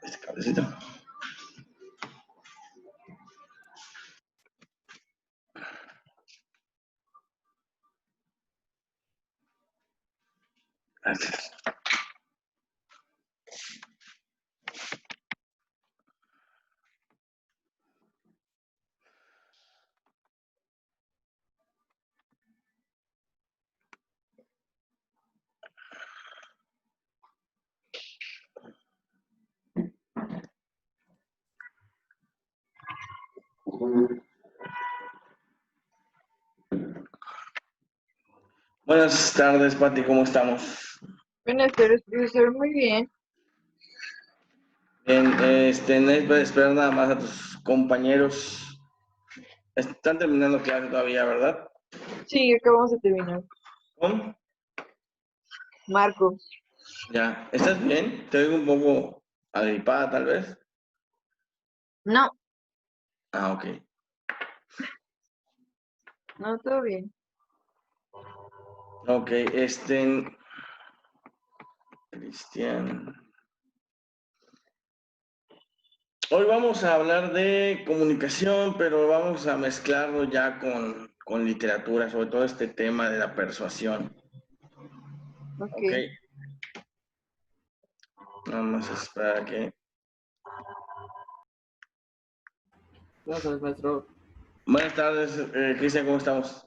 este cablecito. Gracias. Buenas tardes, Pati, ¿cómo estamos? Buenas tardes, profesor. Muy bien. Bien, no hay que esperar nada más a tus compañeros. Están terminando clase todavía, ¿verdad? Sí, acabamos de terminar. ¿Cómo? Marco. Ya, ¿estás bien? Te oigo un poco agripada, tal vez. No, Ah, ok. no, todo bien. Ok, Cristian. Hoy vamos a hablar de comunicación, pero vamos a mezclarlo ya con literatura, sobre todo este tema de la persuasión. Ok. Ok, nada más esperar a que... Buenas tardes, maestro. Buenas tardes, Cristian, ¿cómo estamos?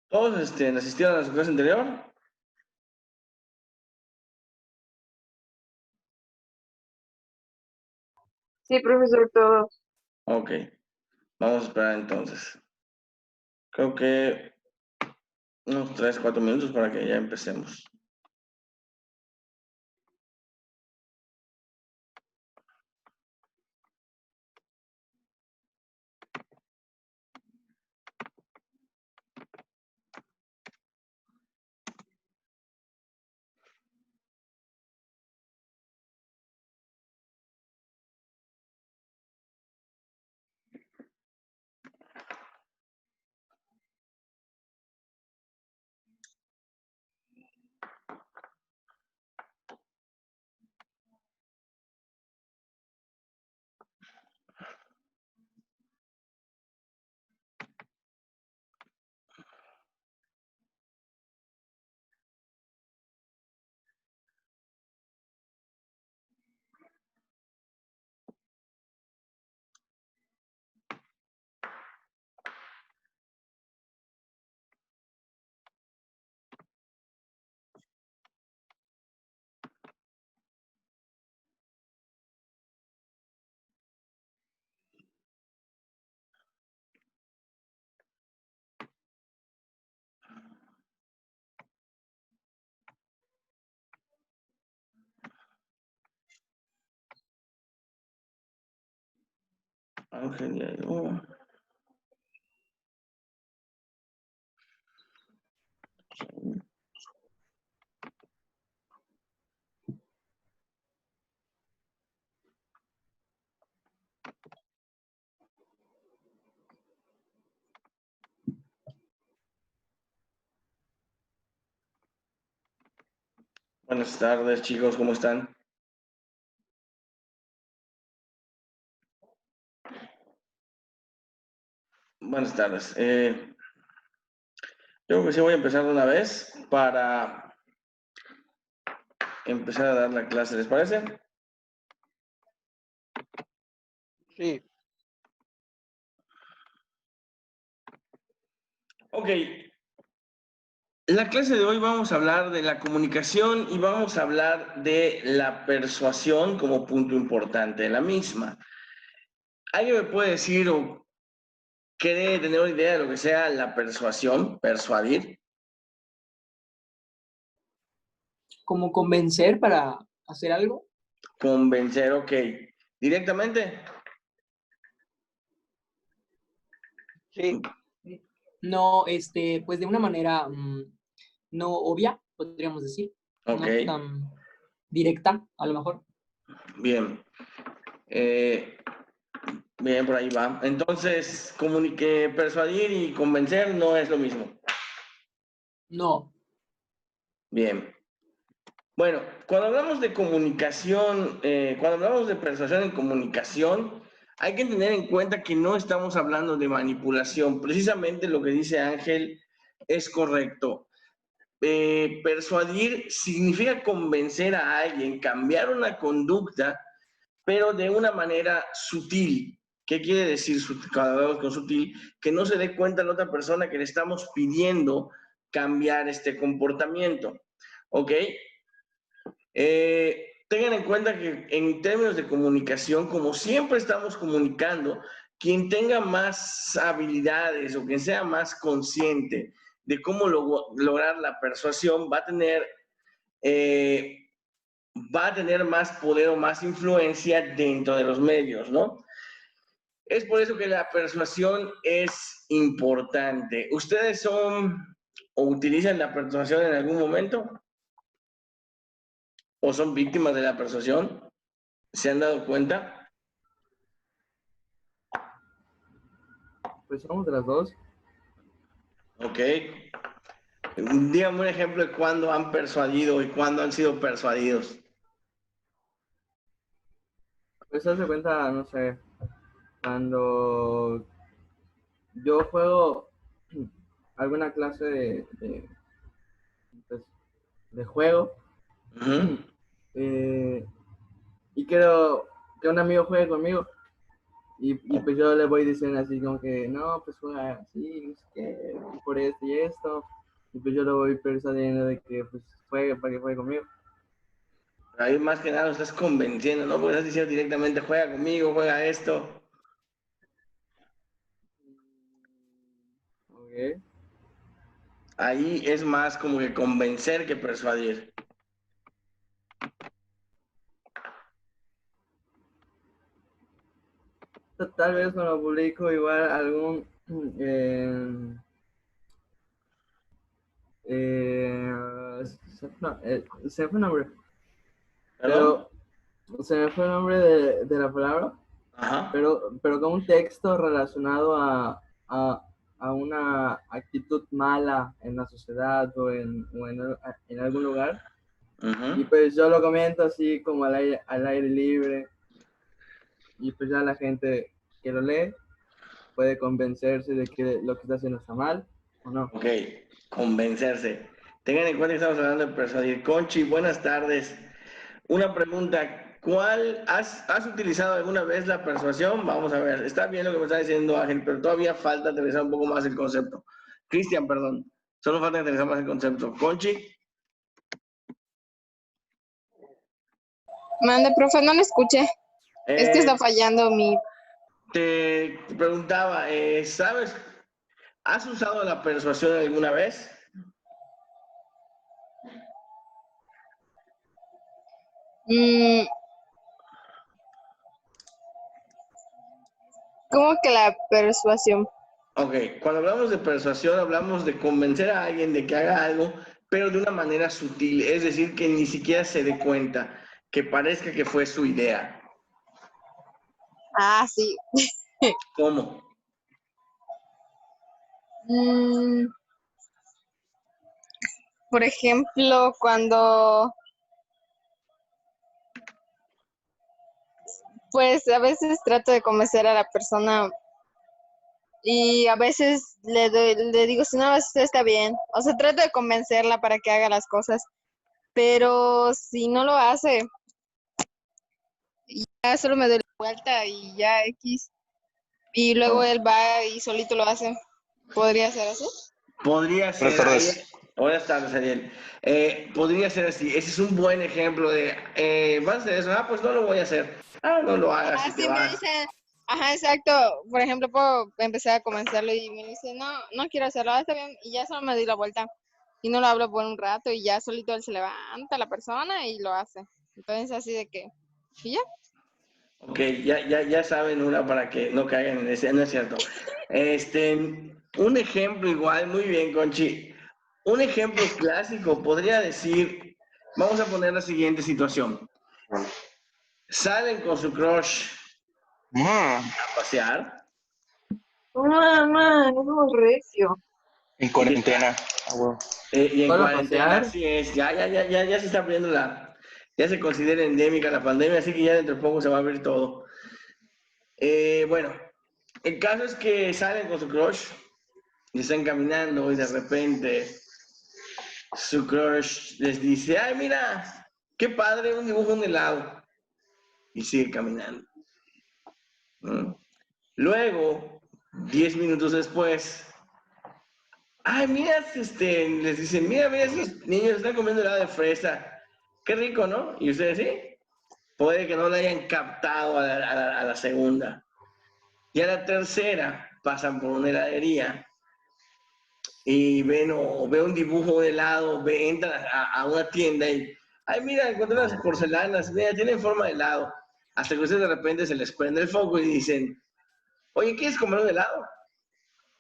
¿Todos asistieron a su clase anterior? Sí, profesor, todo. Ok, vamos a esperar entonces. Creo que unos 3, 4 minutos para que ya empecemos. Ángel ya llegó. Buenas tardes, chicos, ¿cómo están? Buenas tardes. Yo creo que sí voy a empezar de una vez para empezar a dar la clase, ¿les parece? Sí. Ok. En la clase de hoy vamos a hablar de la comunicación y vamos a hablar de la persuasión como punto importante de la misma. ¿Alguien me puede decir o quiere tener una idea de lo que sea la persuasión, persuadir? ¿Como convencer para hacer algo? Convencer, ok. ¿Directamente? Sí. No, pues de una manera no obvia, podríamos decir. Ok, No tan directa, a lo mejor. bien. Bien, por ahí va. Entonces, persuadir y convencer no es lo mismo. No. Bien. Bueno, cuando hablamos de comunicación, cuando hablamos de persuasión en comunicación, hay que tener en cuenta que no estamos hablando de manipulación. Precisamente lo que dice Ángel es correcto. Persuadir significa convencer a alguien, cambiar una conducta, pero de una manera sutil. ¿Qué quiere decir cuando hablamos con sutil? Que no se dé cuenta la otra persona que le estamos pidiendo cambiar este comportamiento. ¿Ok? Tengan en cuenta que en términos de comunicación, como siempre estamos comunicando, quien tenga más habilidades o quien sea más consciente de cómo lograr la persuasión va a tener más poder o más influencia dentro de los medios, ¿no? Es por eso que la persuasión es importante. ¿Ustedes son o utilizan la persuasión en algún momento? ¿O son víctimas de la persuasión? ¿Se han dado cuenta? Pues somos de las dos. Ok. Dígame un ejemplo de cuándo han persuadido y cuándo han sido persuadidos. Pues se hace cuenta, no sé, cuando yo juego alguna clase pues, de juego Ujú. y quiero que un amigo juegue conmigo y pues yo le voy diciendo así como que no, pues juega así, no sé qué, por esto y esto, y pues yo lo voy persuadiendo de que pues juegue para que juegue conmigo. Ahí más que nada lo estás convenciendo, ¿no? Porque estás diciendo directamente, juega conmigo, juega esto. Okay. Ahí es más como que convencer que persuadir. Tal vez cuando publico igual algún se me fue el nombre, ¿Perdón? pero se me fue el nombre de la palabra, Ajá. pero con un texto relacionado a una actitud mala en la sociedad en algún lugar. Y Ujú. pues yo lo comento así como al aire libre, y pues ya la gente que lo lee puede convencerse de que lo que está haciendo está mal o no. Ok, convencerse. Tengan en cuenta que estamos hablando de persuadir. Conchi, buenas tardes. Una pregunta, ¿has utilizado alguna vez la persuasión? Vamos a ver, está bien lo que me está diciendo Ángel, pero todavía falta aterrizar un poco más el concepto. Cristian, perdón, solo falta aterrizar más el concepto. Conchi, Mande, profe, no le escuché. Es que eh, está fallando mi... te preguntaba, ¿sabes? ¿Has usado la persuasión alguna vez? Mm, ¿cómo que la persuasión? Ok, cuando hablamos de persuasión, hablamos de convencer a alguien de que haga algo, pero de una manera sutil, es decir, que ni siquiera se dé cuenta, que parezca que fue su idea. Ah, sí. ¿Cómo? Mm, por ejemplo, cuando... Pues a veces trato de convencer a la persona y a veces le digo, si no, esto está bien. O sea, trato de convencerla para que haga las cosas, pero si no lo hace, ya solo me doy la vuelta y ya X. Y luego Oh, él va y solito lo hace. ¿Podría ser así? podría Buenas ser ahí. tardes. Buenas tardes, Ariel. Podría ser así. Ese es un buen ejemplo de, ¿vas a hacer eso? Ah, pues no lo voy a hacer. Ah, no lo hagas y te Así me vas. dicen, ajá, exacto. Por ejemplo, puedo empezar a comenzarlo y me dice, no, no quiero hacerlo, está bien, y ya solo me doy la vuelta. Y no lo hablo por un rato y ya solito él se levanta la persona y lo hace. Entonces, así de que, y ya. Ok, ya saben una para que no caigan en ese, no es cierto. Un ejemplo igual, muy bien, Conchi. Un ejemplo clásico podría decir, vamos a poner la siguiente situación. Salen con su crush a pasear No, no, recio. En cuarentena. Ah, huevo. y en ¿Solo a cuarentena, pasear? así es, ya se está abriendo ya se considera endémica la pandemia, así que ya dentro de poco se va a abrir todo. Bueno, el caso es que salen con su crush y están caminando y de repente su crush les dice, ay, mira, qué padre, un dibujo, un helado. Y sigue caminando. ¿Mm? Luego, 10 minutos después, ay, mira, les dicen, mira, esos niños están comiendo helado de fresa. Qué rico, ¿no? Y ustedes sí. Puede que no la hayan captado a la segunda. Y a la tercera pasan por una heladería y ven un dibujo de helado, entran a una tienda y, ay, mira, encontré las porcelanas, mira, tienen forma de helado. Hasta que ustedes de repente se les prende el foco y dicen, oye, ¿quieres comer un helado?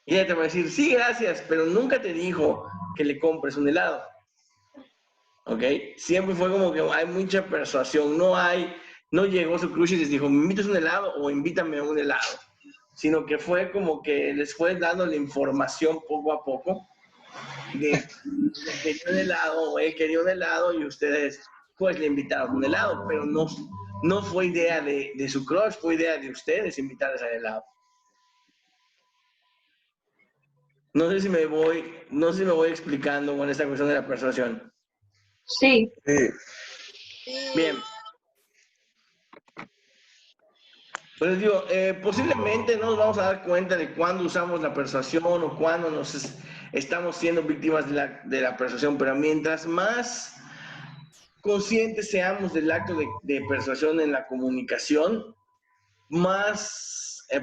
Y ella te va a decir, sí, gracias, pero nunca te dijo que le compres un helado. ¿Ok? Siempre fue como que hay mucha persuasión, no llegó su crush y les dijo, ¿me invitas un helado o invítame a un helado? Sino que fue como que les fue dando la información poco a poco de que quería un helado o él quería un helado y ustedes pues le invitaron un helado, pero no fue idea de su crush, fue idea de ustedes invitarles al helado. No sé si me voy explicando con esta cuestión de la persuasión. Sí. Sí. Sí. Bien. Pues les digo, posiblemente no nos vamos a dar cuenta de cuándo usamos la persuasión o cuándo estamos siendo víctimas de la persuasión, pero mientras más conscientes seamos del acto de persuasión en la comunicación,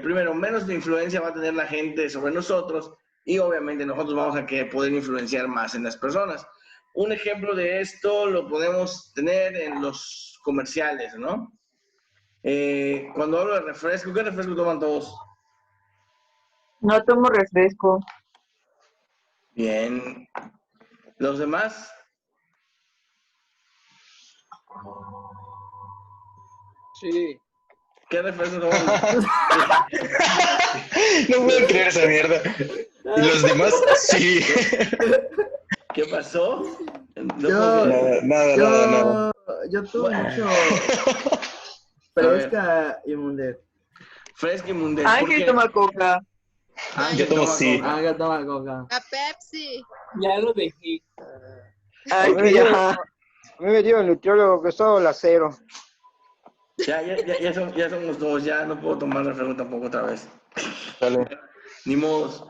primero, menos de influencia va a tener la gente sobre nosotros y obviamente nosotros vamos a poder influenciar más en las personas. Un ejemplo de esto lo podemos tener en los comerciales, ¿no? Cuando hablo de refresco, ¿qué refresco toman todos? No tomo refresco. Bien. ¿Los demás? Sí. ¿Qué refresco toman? No puedo creer esa mierda. ¿Y los demás? Sí. ¿Qué pasó? No Yo- puedo creer. Nada. Yo tomo mucho A ver, fresca y mundet. fresco y mundet. ¿Por Ángel qué? toma coca. Ángel Yo tomo toma sí. coca. Ángel toma coca. La Pepsi. Ya lo dejé. Ay, Ok. ya. A mí me dio el nutriólogo que solo la cero. Ya somos dos, ya no puedo tomar refresco tampoco otra vez. Dale. Ni modos.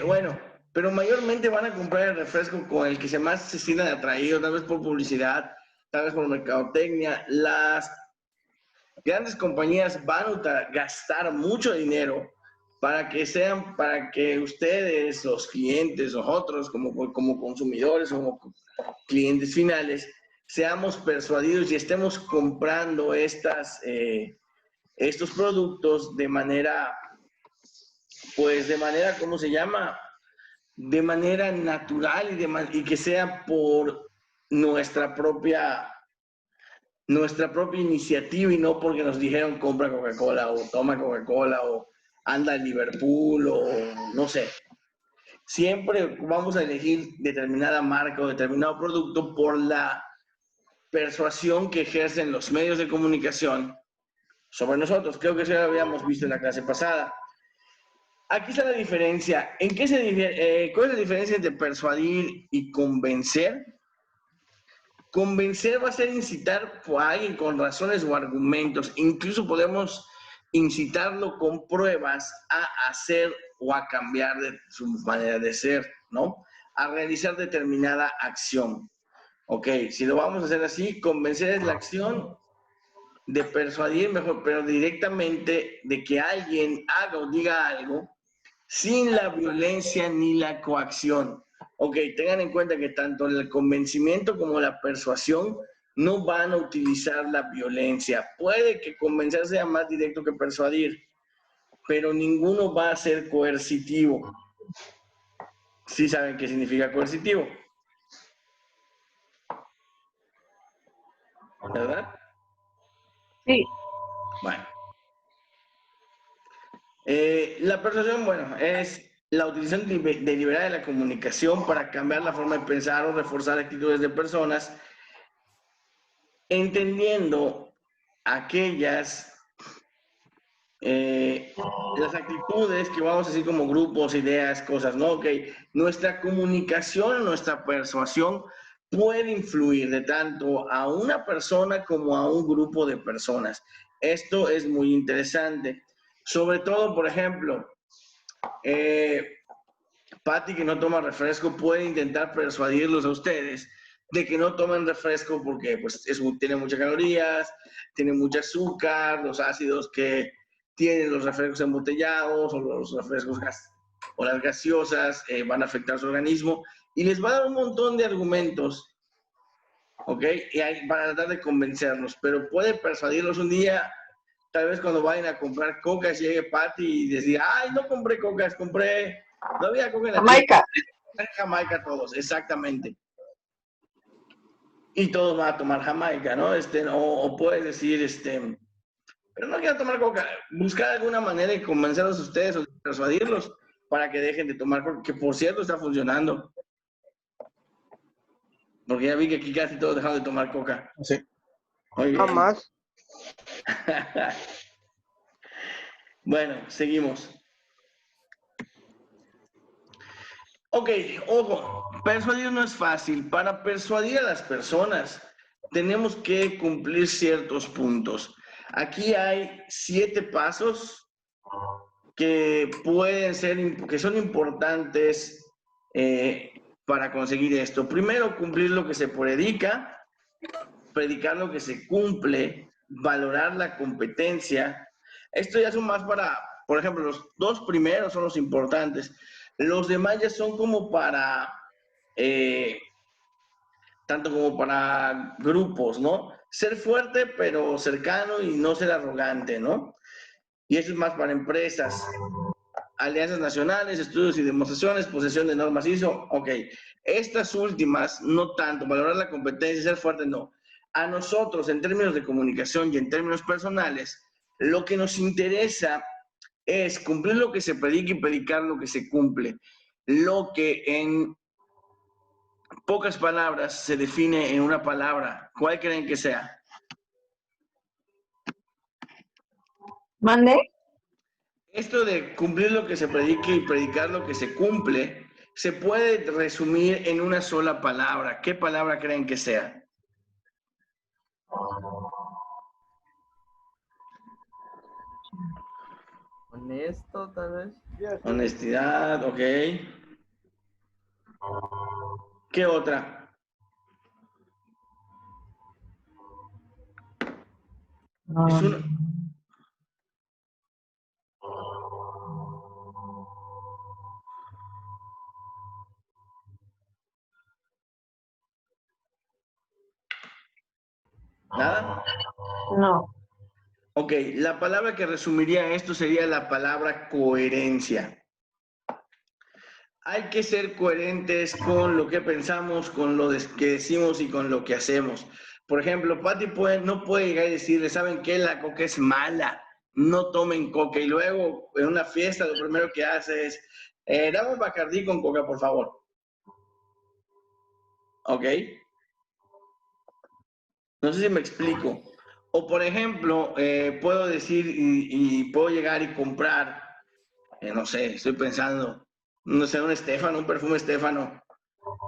Bueno, pero mayormente van a comprar el refresco con el que más se sientan atraídos, tal vez por publicidad, tal vez por mercadotecnia. Las grandes compañías van a gastar mucho dinero para que ustedes, los clientes, nosotros como consumidores, como clientes finales, seamos persuadidos y estemos comprando estos productos de manera, ¿cómo se llama? De manera natural y que sea por nuestra propia iniciativa y no porque nos dijeron compra Coca-Cola o toma Coca-Cola o anda a Liverpool o no sé. Siempre vamos a elegir determinada marca o determinado producto por la persuasión que ejercen los medios de comunicación sobre nosotros. Creo que eso ya lo habíamos visto en la clase pasada. Aquí está la diferencia. ¿Cuál es la diferencia entre persuadir y convencer? Convencer va a ser incitar a alguien con razones o argumentos. Incluso podemos incitarlo con pruebas a hacer o a cambiar de su manera de ser, ¿no? a realizar determinada acción. Ok, si lo vamos a hacer así, convencer es la acción de persuadir, mejor, pero directamente de que alguien haga o diga algo sin la violencia ni la coacción. Ok, tengan en cuenta que tanto el convencimiento como la persuasión no van a utilizar la violencia. Puede que convencer sea más directo que persuadir, pero ninguno va a ser coercitivo. ¿Sí saben qué significa coercitivo? ¿Verdad? Sí. Bueno. La persuasión, bueno, es la utilización deliberada de la comunicación para cambiar la forma de pensar o reforzar actitudes de personas, entendiendo aquellas, las actitudes que vamos a decir como grupos, ideas, cosas, ¿no? Ok, nuestra comunicación, nuestra persuasión puede influir de tanto a una persona como a un grupo de personas. Esto es muy interesante. Sobre todo, por ejemplo, Patty, que no toma refresco, puede intentar persuadirlos a ustedes de que no tomen refresco porque pues, tiene muchas calorías, tiene mucho azúcar, los ácidos que tienen los refrescos embotellados o los refrescos o las gaseosas van a afectar su organismo y les va a dar un montón de argumentos, ¿ok? Y ahí van a tratar de convencerlos, pero puede persuadirlos un día, tal vez cuando vayan a comprar cocas, llegue Patty y decir, ay, no compré cocas, no había coca en la Jamaica. tienda. Jamaica todos, exactamente. Y todos van a tomar Jamaica, ¿no? O puedes decir, pero no quiero tomar coca. Buscar alguna manera de convencerlos a ustedes o de persuadirlos para que dejen de tomar coca, que por cierto está funcionando. Porque ya vi que aquí casi todos dejaron de tomar coca. Sí. Muy bien. Jamás. Bueno, seguimos. Ok, ojo, persuadir no es fácil. Para persuadir a las personas tenemos que cumplir ciertos puntos. Aquí hay 7 pasos que pueden ser, que son importantes para conseguir esto. Primero, cumplir lo que se predica, predicar lo que se cumple, valorar la competencia. Esto ya son más para, por ejemplo, los 2 primeros son los importantes. Los demás ya son como para, tanto como para grupos, ¿no? Ser fuerte, pero cercano y no ser arrogante, ¿no? Y eso es más para empresas. Alianzas nacionales, estudios y demostraciones, posesión de normas ISO, ok. Estas últimas, no tanto, valorar la competencia, ser fuerte, no. A nosotros, en términos de comunicación y en términos personales, lo que nos interesa es cumplir lo que se predica y predicar lo que se cumple. Lo que en pocas palabras se define en una palabra. ¿Cuál creen que sea? ¿Mande? Esto de cumplir lo que se predica y predicar lo que se cumple, se puede resumir en una sola palabra. ¿Qué palabra creen que sea? Honesto, tal vez. Honestidad, ok. ¿Qué otra? Es una... ¿Nada? No. Ok, la palabra que resumiría esto sería la palabra coherencia. Hay que ser coherentes con lo que pensamos, con lo que decimos y con lo que hacemos. Por ejemplo, Patty no puede llegar y decirle, ¿saben qué? La coca es mala, no tomen coca. Y luego, en una fiesta, lo primero que hace es, dame un Bacardí con coca, por favor. ¿Ok? No sé si me explico. O, por ejemplo, puedo decir y puedo llegar y comprar, no sé, estoy pensando, no sé, un Estefano, un perfume Estefano,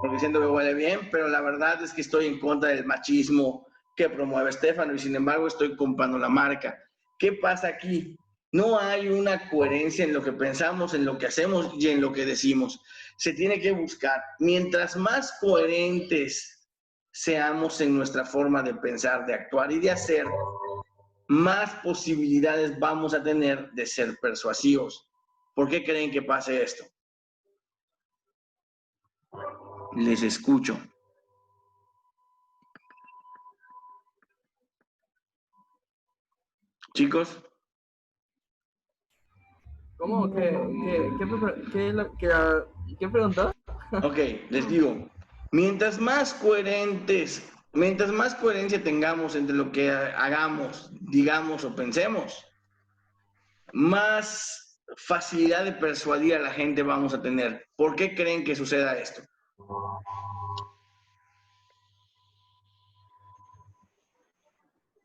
porque siento que huele bien, pero la verdad es que estoy en contra del machismo que promueve Estefano y sin embargo estoy comprando la marca. ¿Qué pasa aquí? No hay una coherencia en lo que pensamos, en lo que hacemos y en lo que decimos. Se tiene que buscar. Mientras más coherentes seamos en nuestra forma de pensar, de actuar y de hacer, más posibilidades vamos a tener de ser persuasivos. ¿Por qué creen que pase esto? Les escucho. Chicos. ¿Cómo? ¿Qué preguntó? Ok, les digo, mientras más coherencia tengamos entre lo que hagamos, digamos o pensemos, más facilidad de persuadir a la gente vamos a tener. ¿Por qué creen que suceda esto?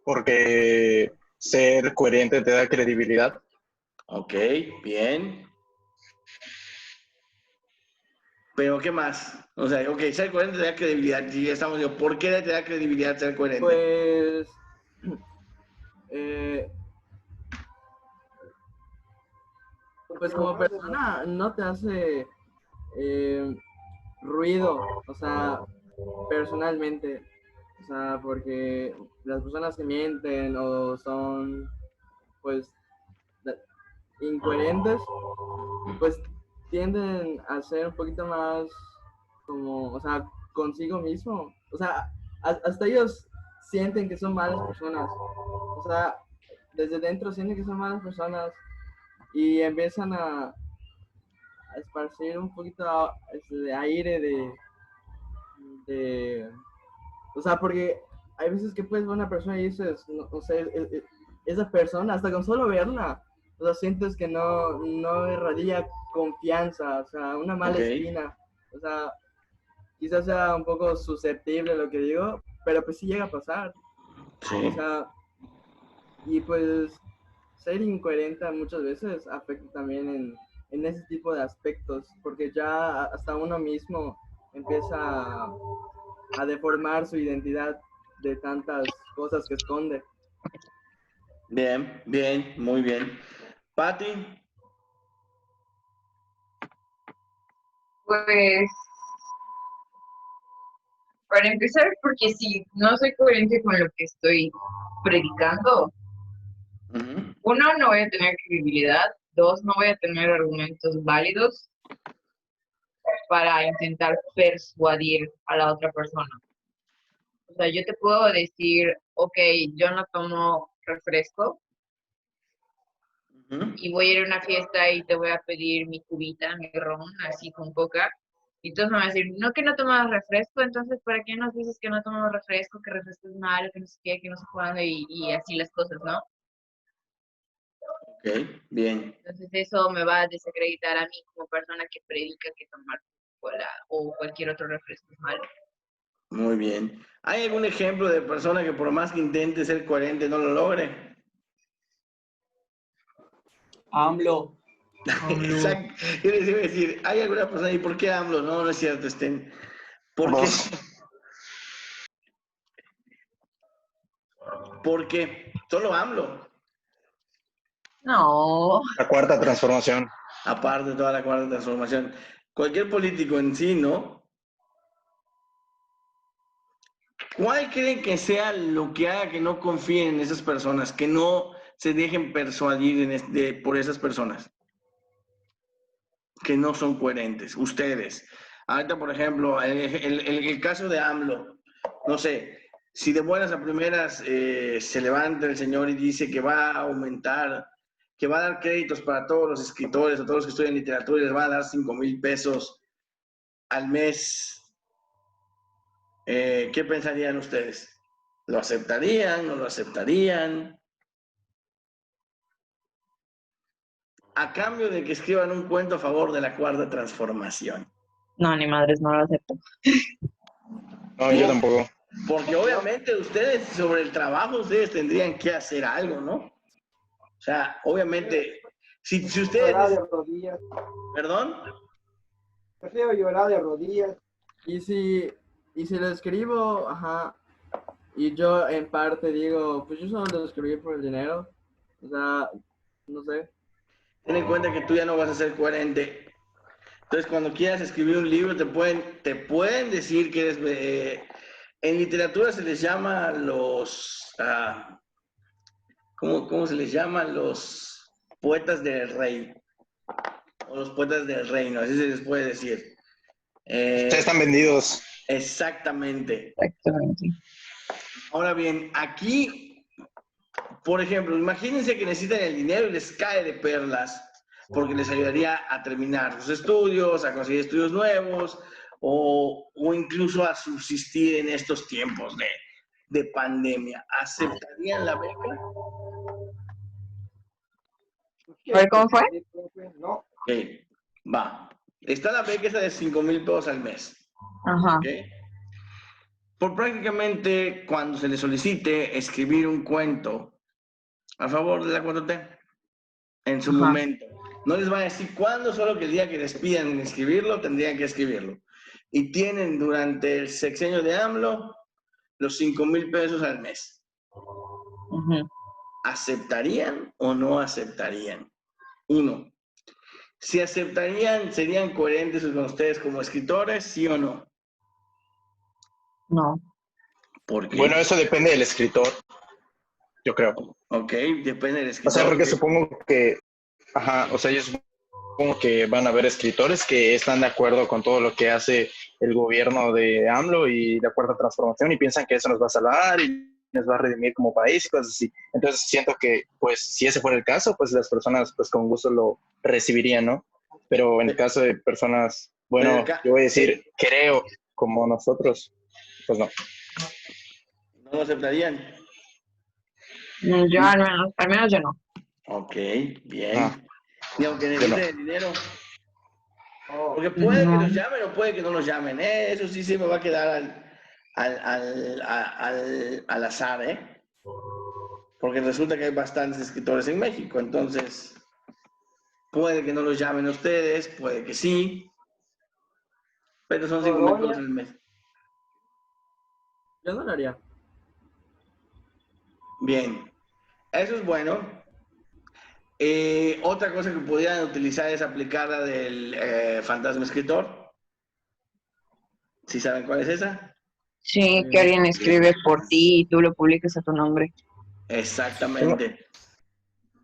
Porque ser coherente te da credibilidad. Ok, bien. Pero ¿qué más? O sea, ok, ser coherente te da credibilidad. Y ya estamos, digo, ¿por qué te da credibilidad ser coherente? Pues, pues como persona no te hace ruido, o sea, personalmente, o sea, porque las personas que mienten o son, pues, incoherentes, pues tienden a ser un poquito más como, o sea, consigo mismo, o sea, hasta ellos sienten que son malas personas, o sea, desde dentro sienten que son malas personas y empiezan a esparcir un poquito de aire de, o sea, porque hay veces que puedes ver una persona y dices, no, o sea, esa persona, hasta con solo verla, o sea, sientes que no irradia confianza, o sea, una mala espina, o sea, quizás sea un poco susceptible lo que digo, pero pues sí llega a pasar, Sí. o sea, y pues ser incoherente muchas veces afecta también en ese tipo de aspectos, porque ya hasta uno mismo empieza a deformar su identidad de tantas cosas que esconde. Bien, bien, muy bien. Patti. Pues, para empezar, porque si no soy coherente con lo que estoy predicando, uno, no voy a tener credibilidad, dos, no voy a tener argumentos válidos para intentar persuadir a la otra persona. O sea, yo te puedo decir, ok, yo no tomo refresco y voy a ir a una fiesta y te voy a pedir mi cubita, mi ron, así con coca. Y todos me van a decir, no, que no tomas refresco, entonces, ¿para qué nos dices que no tomamos refresco, que refresco es malo, que no sé qué, que no sé cuándo, y así las cosas, ¿no? Ok, bien. Entonces eso me va a desacreditar a mí como persona que predica que tomar cola o cualquier otro refresco es malo. Muy bien. ¿Hay algún ejemplo de persona que por más que intente ser coherente no lo logre? AMLO. Exacto. Yo les iba a decir, ¿hay alguna persona y por qué AMLO? No, no es cierto, Estén. ¿Por qué? Porque solo AMLO. No. La cuarta transformación. Aparte de toda la cuarta transformación. Cualquier político en sí, ¿no? ¿Cuál creen que sea lo que haga que no confíen en esas personas, que no se dejen persuadir por esas personas, que no son coherentes? Ustedes. Ahorita, por ejemplo, el caso de AMLO, no sé, si de buenas a primeras se levanta el señor y dice que va a aumentar, que va a dar créditos para todos los escritores o todos los que estudian literatura y les va a dar 5,000 pesos al mes, ¿qué pensarían ustedes? ¿Lo aceptarían? ¿No lo aceptarían? A cambio de que escriban un cuento a favor de la cuarta transformación. No, ni madres, no lo acepto. No, yo tampoco. Porque obviamente ustedes, sobre el trabajo, ustedes tendrían que hacer algo, ¿no? O sea, obviamente, si ustedes... Llorar de rodillas. ¿Perdón? Prefiero llorar de rodillas. Y si lo escribo, ajá, y yo en parte digo, pues yo solo lo escribí por el dinero, o sea, no sé. Ten en cuenta que tú ya no vas a ser coherente. Entonces, cuando quieras escribir un libro, te pueden decir que eres... en literatura se les llama los... ¿cómo se les llama? Los poetas del rey. O los poetas del reino, así se les puede decir. Ya están vendidos. Exactamente. Exactamente. Ahora bien, aquí, por ejemplo, imagínense que necesitan el dinero y les cae de perlas, porque les ayudaría a terminar sus estudios, a conseguir estudios nuevos, o incluso a subsistir en estos tiempos de pandemia. ¿Aceptarían la beca? A ver, ¿cómo fue? No, Ok, va. Está la beca esa de 5,000 pesos al mes. Ajá. ¿Ok? Por prácticamente cuando se le solicite escribir un cuento a favor de la 4T en su Ajá. momento. No les van a decir cuándo, solo que el día que les pidan escribirlo, tendrían que escribirlo. Y tienen durante el sexenio de AMLO los 5,000 pesos al mes. Ujú. ¿Aceptarían o no aceptarían? Uno, si aceptarían, ¿serían coherentes con ustedes como escritores, sí o no? No. ¿Por qué? Bueno, eso depende del escritor, yo creo. Ok, depende del O escritor. sea, porque ¿Ok? supongo que, ajá, o sea, yo supongo que van a haber escritores que están de acuerdo con todo lo que hace el gobierno de AMLO y de acuerdo a transformación y piensan que eso nos va a salvar y nos va a redimir como país y cosas así. Entonces siento que, pues, si ese fuera el caso, pues las personas, pues, con gusto lo recibirían, ¿no? Pero en el caso de personas, Pero bueno, yo voy a decir, creo, como nosotros, pues no. ¿no lo aceptarían? Yo al menos yo no. Ok, bien. Ah, Ni aunque yo no. necesiten el dinero. no. Porque puede que No. los llamen o puede que no los llamen. Eso sí se me va a quedar al azar, ¿eh? Porque resulta que hay bastantes escritores en México. Entonces, puede que no los llamen a ustedes, puede que sí. Pero son 5,000 pesos al mes. Yo no lo haría. Bien. Eso es bueno. Otra cosa que pudieran utilizar es aplicar la del fantasma escritor. ¿Sí saben cuál es esa? Sí, que alguien escribe por ti y tú lo publicas a tu nombre. Exactamente.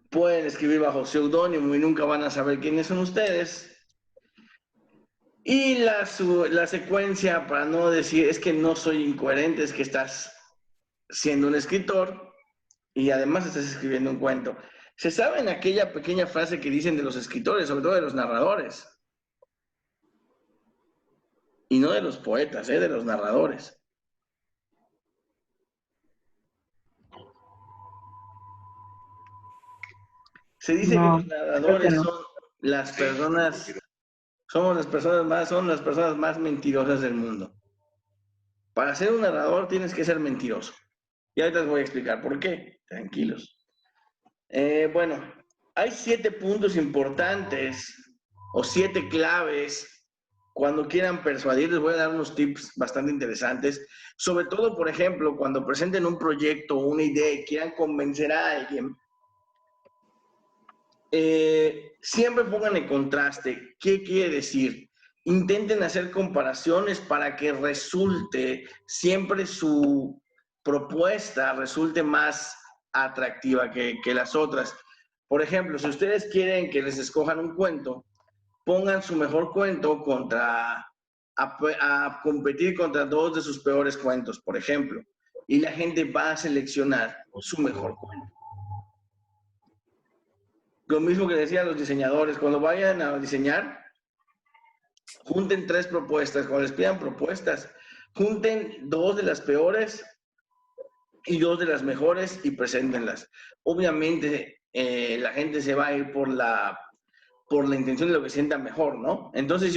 Pueden escribir bajo seudónimo y nunca van a saber quiénes son ustedes. Y la secuencia, para no decir, es que no soy incoherente, es que estás siendo un escritor y además estás escribiendo un cuento. ¿Se saben aquella pequeña frase que dicen de los escritores, sobre todo de los narradores? Y no de los poetas, de los narradores. Se dice que No, los creo que narradores no. son las personas, son las personas más mentirosas del mundo. Para ser un narrador tienes que ser mentiroso. Y ahorita les voy a explicar por qué. Tranquilos. Bueno, hay 7 puntos importantes o 7 claves cuando quieran persuadir. Les voy a dar unos tips bastante interesantes. Sobre todo, por ejemplo, cuando presenten un proyecto o una idea y quieran convencer a alguien, siempre pongan en contraste. ¿Qué quiere decir? Intenten hacer comparaciones para que resulte siempre su propuesta resulte más atractiva que las otras. Por ejemplo, si ustedes quieren que les escojan un cuento, pongan su mejor cuento a competir contra 2 de sus peores cuentos, por ejemplo, y la gente va a seleccionar su mejor cuento. Lo mismo que decían los diseñadores, cuando vayan a diseñar, junten 3 propuestas, cuando les pidan propuestas, junten 2 de las peores y 2 de las mejores y preséntenlas. Obviamente, la gente se va a ir por la intención de lo que sientan mejor, ¿no? Entonces,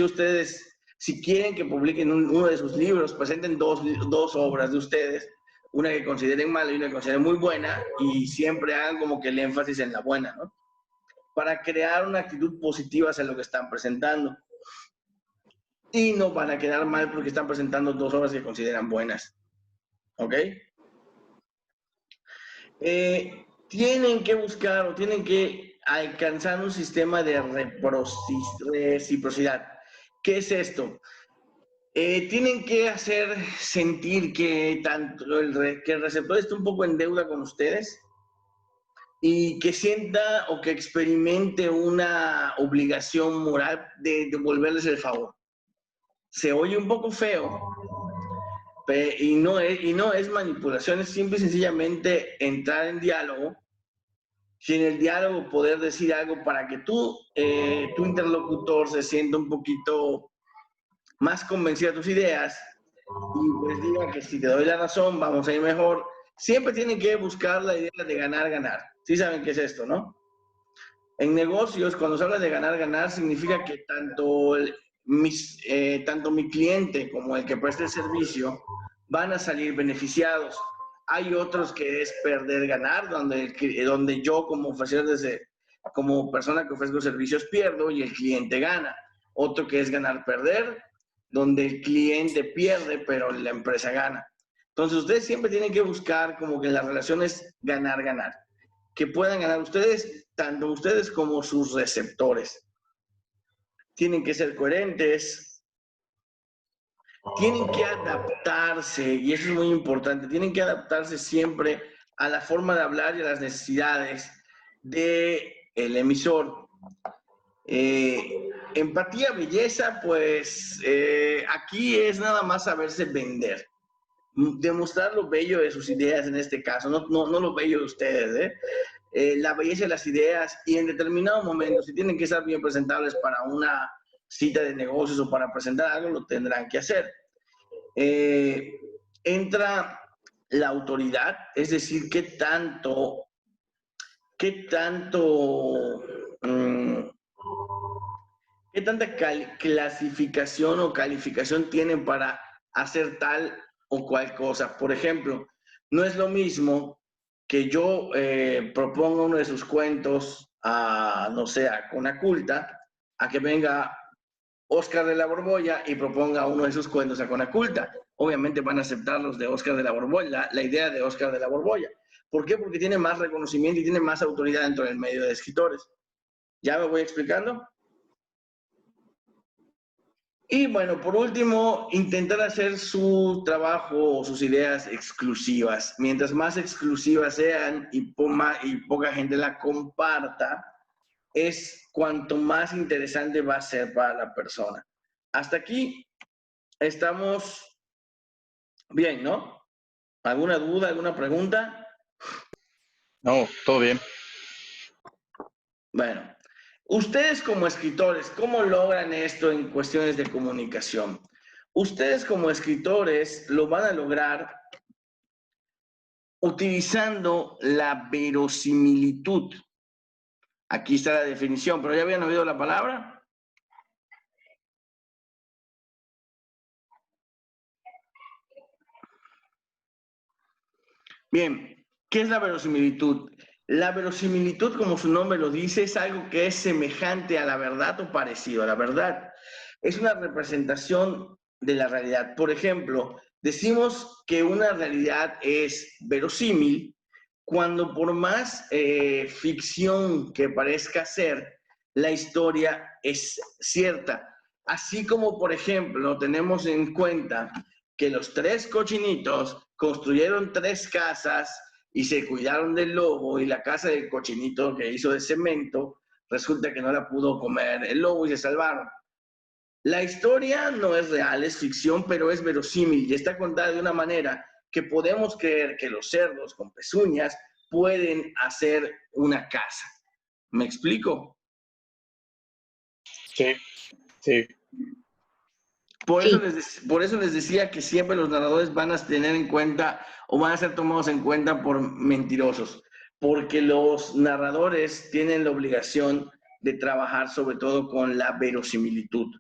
si quieren que publiquen uno de sus libros, presenten dos obras de ustedes, una que consideren mala y una que consideren muy buena, y siempre hagan como que el énfasis en la buena, ¿no? Para crear una actitud positiva hacia lo que están presentando. Y no van a quedar mal porque están presentando 2 obras que consideran buenas. ¿Ok? Tienen que buscar o tienen que alcanzar un sistema de reciprocidad. ¿Qué es esto? Tienen que hacer sentir que tanto que el receptor esté un poco en deuda con ustedes y que sienta o que experimente una obligación moral de devolverles el favor. Se oye un poco feo, y no es manipulación, es simple y sencillamente entrar en diálogo, si en el diálogo poder decir algo para que tu interlocutor se sienta un poquito más convencido de tus ideas y pues diga que si te doy la razón vamos a ir mejor. Siempre tienen que buscar la idea de ganar, ganar. Sí saben qué es esto, ¿no? En negocios, cuando se habla de ganar, ganar, significa que tanto mi cliente como el que preste el servicio van a salir beneficiados. Hay otros que es perder, ganar, donde yo como como persona que ofrezco servicios pierdo y el cliente gana. Otro que es ganar, perder, donde el cliente pierde, pero la empresa gana. Entonces, ustedes siempre tienen que buscar como que las relaciones ganar, ganar. Que puedan ganar ustedes, tanto ustedes como sus receptores. Tienen que ser coherentes, tienen que adaptarse, y eso es muy importante, tienen que adaptarse siempre a la forma de hablar y a las necesidades del emisor. Empatía, belleza, pues aquí es nada más saberse vender. Demostrar lo bello de sus ideas en este caso, no lo bello de ustedes, la belleza de las ideas, y en determinado momento, si tienen que estar bien presentables para una cita de negocios o para presentar algo, lo tendrán que hacer. Entra la autoridad, es decir, qué tanta clasificación o calificación tienen para hacer tal o cual cosa. Por ejemplo, no es lo mismo que yo proponga uno de sus cuentos no sé, a Conaculta, a que venga Oscar de la Borbolla y proponga uno de sus cuentos a Conaculta. Obviamente van a aceptar los de Oscar de la Borbolla, la idea de Oscar de la Borbolla. ¿Por qué? Porque tiene más reconocimiento y tiene más autoridad dentro del medio de escritores. ¿Ya me voy explicando? Y bueno, por último, intentar hacer su trabajo o sus ideas exclusivas. Mientras más exclusivas sean y poca gente la comparta, es cuanto más interesante va a ser para la persona. Hasta aquí estamos bien, ¿no? ¿Alguna duda, alguna pregunta? No, todo bien. Bueno, ustedes como escritores, ¿cómo logran esto en cuestiones de comunicación? Ustedes como escritores lo van a lograr utilizando la verosimilitud. Aquí está la definición, pero ¿ya habían oído la palabra? Bien, ¿qué es la verosimilitud? La verosimilitud, como su nombre lo dice, es algo que es semejante a la verdad o parecido a la verdad. Es una representación de la realidad. Por ejemplo, decimos que una realidad es verosímil cuando por más ficción que parezca ser, la historia es cierta. Así como, por ejemplo, tenemos en cuenta que los 3 cochinitos construyeron 3 casas y se cuidaron del lobo, y la casa del cochinito que hizo de cemento, resulta que no la pudo comer el lobo y se salvaron. La historia no es real, es ficción, pero es verosímil y está contada de una manera que podemos creer que los cerdos con pezuñas pueden hacer una casa. ¿Me explico? Sí, sí. Por eso les decía que siempre los narradores van a tener en cuenta o van a ser tomados en cuenta por mentirosos, porque los narradores tienen la obligación de trabajar sobre todo con la verosimilitud.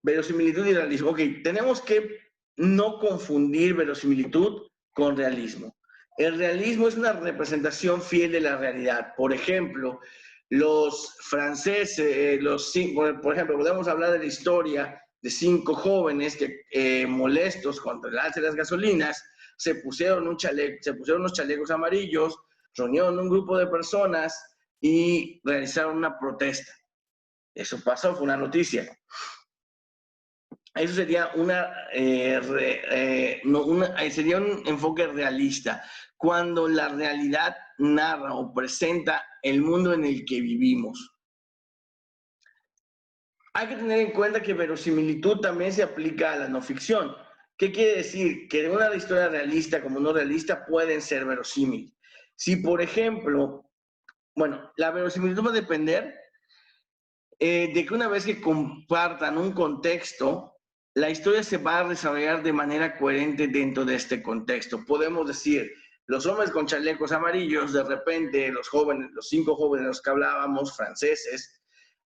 Verosimilitud y realismo. Ok, tenemos que no confundir verosimilitud con realismo. El realismo es una representación fiel de la realidad. Por ejemplo, los franceses, por ejemplo, podemos hablar de la historia de 5 jóvenes que molestos contra el alza de las gasolinas se pusieron unos chalecos amarillos, reunieron un grupo de personas, y realizaron una protesta. Eso pasó, fue una noticia. Eso sería sería un enfoque realista, cuando la realidad narra o presenta el mundo en el que vivimos. Hay que tener en cuenta que verosimilitud también se aplica a la no ficción. ¿Qué quiere decir? Que una historia realista como no realista pueden ser verosímiles. Si, por ejemplo, bueno, la verosimilitud va a depender de que una vez que compartan un contexto, la historia se va a desarrollar de manera coherente dentro de este contexto. Podemos decir, los hombres con chalecos amarillos, de repente los jóvenes, los 5 jóvenes de los que hablábamos, franceses,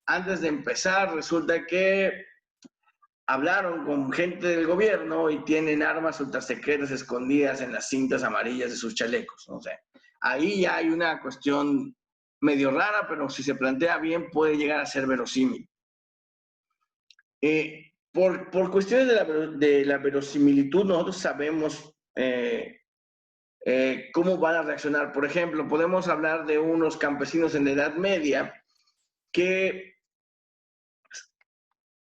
antes de empezar resulta que hablaron con gente del gobierno y tienen armas ultrasecretas escondidas en las cintas amarillas de sus chalecos. No sé. Ahí ya hay una cuestión medio rara, pero si se plantea bien puede llegar a ser verosímil. Por cuestiones de la verosimilitud, nosotros sabemos cómo van a reaccionar. Por ejemplo, podemos hablar de unos campesinos en la Edad Media que...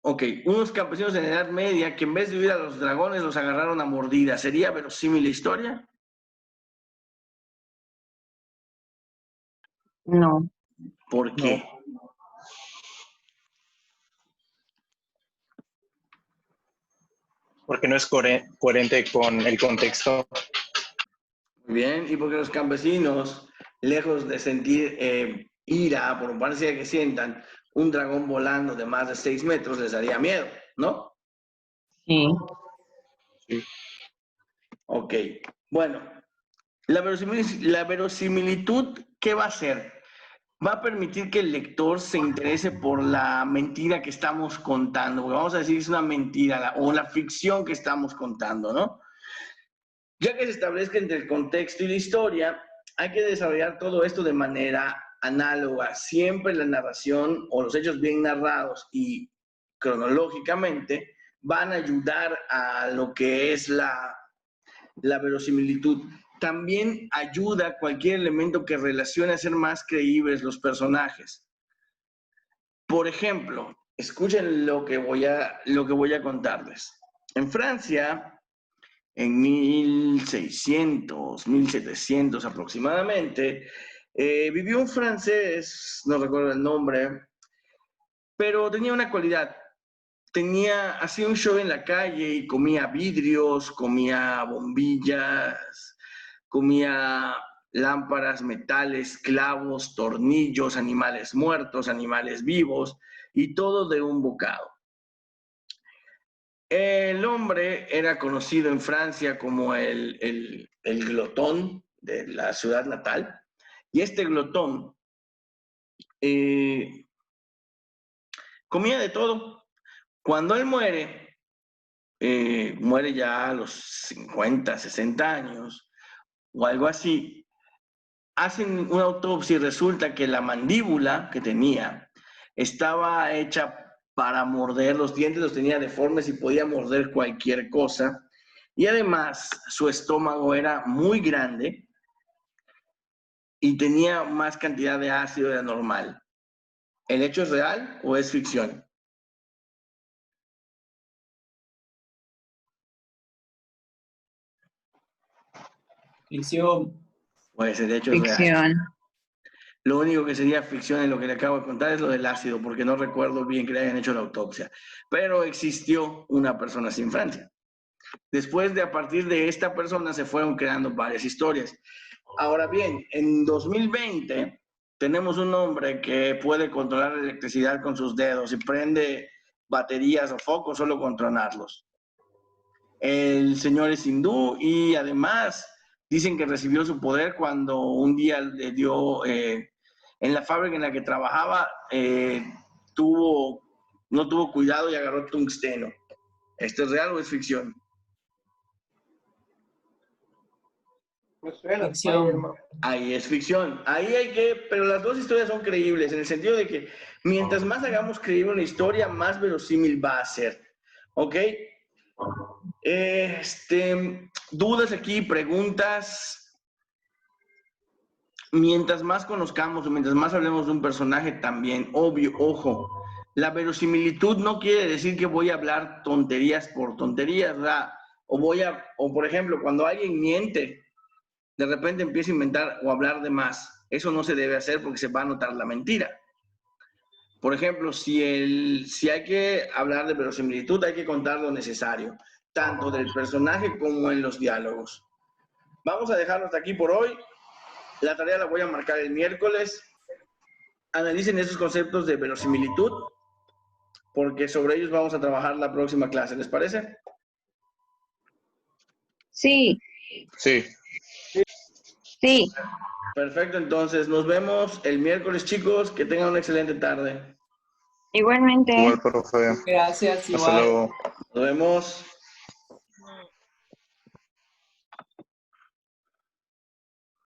Ok, unos campesinos en la Edad Media que en vez de huir a los dragones los agarraron a mordidas. ¿Sería verosímil la historia? No. ¿Por qué? Porque no es coherente con el contexto. Muy bien, y porque los campesinos, lejos de sentir ira, por parecía que sientan, un dragón volando de más de 6 metros les daría miedo, ¿no? Sí. Sí. Ok, bueno, la verosimilitud, ¿qué va a hacer? Va a permitir que el lector se interese por la mentira que estamos contando, porque vamos a decir que es una mentira o la ficción que estamos contando, ¿no? Ya que se establezca entre el contexto y la historia, hay que desarrollar todo esto de manera análoga. Siempre la narración o los hechos bien narrados y cronológicamente van a ayudar a lo que es la verosimilitud. También ayuda cualquier elemento que relacione a ser más creíbles los personajes. Por ejemplo, escuchen lo que voy a contarles. En Francia, en 1600, 1700 aproximadamente, vivió un francés, no recuerdo el nombre, pero tenía una cualidad. Hacía un show en la calle y comía vidrios, comía bombillas, comía lámparas, metales, clavos, tornillos, animales muertos, animales vivos, y todo de un bocado. El hombre era conocido en Francia como el glotón de la ciudad natal, y este glotón comía de todo. Cuando él muere ya a los 50, 60 años o algo así, hacen una autopsia y resulta que la mandíbula que tenía estaba hecha para morder, los dientes los tenía deformes y podía morder cualquier cosa. Y además su estómago era muy grande y tenía más cantidad de ácido de la normal. ¿El hecho es real o es ficción? Ficción. Pues el hecho es real. Ficción. Lo único que sería ficción en lo que le acabo de contar es lo del ácido, porque no recuerdo bien que le hayan hecho la autopsia. Pero existió una persona así en Francia. Después a partir de esta persona se fueron creando varias historias. Ahora bien, en 2020 tenemos un hombre que puede controlar la electricidad con sus dedos y prende baterías o focos solo con tronarlos. El señor es hindú y además dicen que recibió su poder cuando un día le dio, en la fábrica en la que trabajaba, no tuvo cuidado y agarró tungsteno. ¿Esto es real o es ficción? Me suena Ficción. Spider-Man. Ahí es ficción. Pero las dos historias son creíbles, en el sentido de que mientras más hagamos creíble una historia, más verosímil va a ser. ¿Ok? ¿Dudas aquí, preguntas? mientras más conozcamos o mientras más hablemos de un personaje también, obvio, ojo, la verosimilitud no quiere decir que voy a hablar tonterías por tonterías, ¿verdad? O por ejemplo, cuando alguien miente, de repente empieza a inventar o hablar de más. Eso no se debe hacer porque se va a notar la mentira. Por ejemplo, si hay que hablar de verosimilitud, hay que contar lo necesario, tanto del personaje como en los diálogos. Vamos a dejarlo hasta aquí por hoy. La tarea la voy a marcar el miércoles. Analicen esos conceptos de verosimilitud, porque sobre ellos vamos a trabajar la próxima clase. ¿Les parece? Sí, Sí. sí. Perfecto, entonces nos vemos el miércoles, chicos. Que tengan una excelente tarde. Igualmente. Igual, profe. Gracias, Hasta igual. luego. Nos vemos.